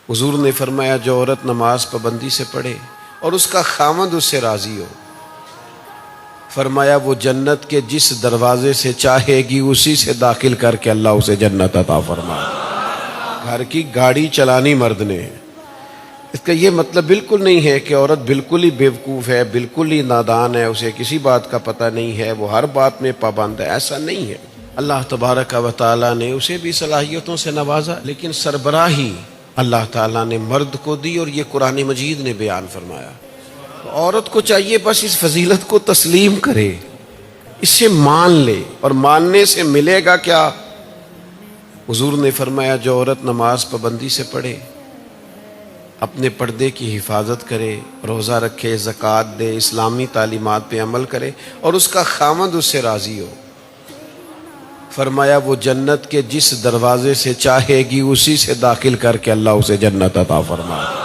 حضور نے فرمایا جو عورت نماز پابندی سے پڑھے اور اس کا خاوند اس سے راضی ہو، فرمایا وہ جنت کے جس دروازے سے چاہے گی اسی سے داخل کر کے اللہ اسے جنت عطا فرمائے۔ گھر کی گاڑی چلانی مرد نے ہے۔ اس کا یہ مطلب بالکل نہیں ہے کہ عورت بالکل ہی بیوقوف ہے، بالکل ہی نادان ہے، اسے کسی بات کا پتہ نہیں ہے، وہ ہر بات میں پابند ہے، ایسا نہیں ہے۔ اللہ تبارک و تعالیٰ نے اسے بھی صلاحیتوں سے نوازا، لیکن سربراہی اللہ تعالیٰ نے مرد کو دی، اور یہ قرآن مجید نے بیان فرمایا۔ عورت کو چاہیے بس اس فضیلت کو تسلیم کرے، اسے مان لے، اور ماننے سے ملے گا کیا؟ حضور نے فرمایا جو عورت نماز پابندی سے پڑھے، اپنے پردے کی حفاظت کرے، روزہ رکھے، زکوٰۃ دے، اسلامی تعلیمات پہ عمل کرے، اور اس کا خاوند اس سے راضی ہو، فرمایا وہ جنت کے جس دروازے سے چاہے گی اسی سے داخل کر کے اللہ اسے جنت عطا فرمائے۔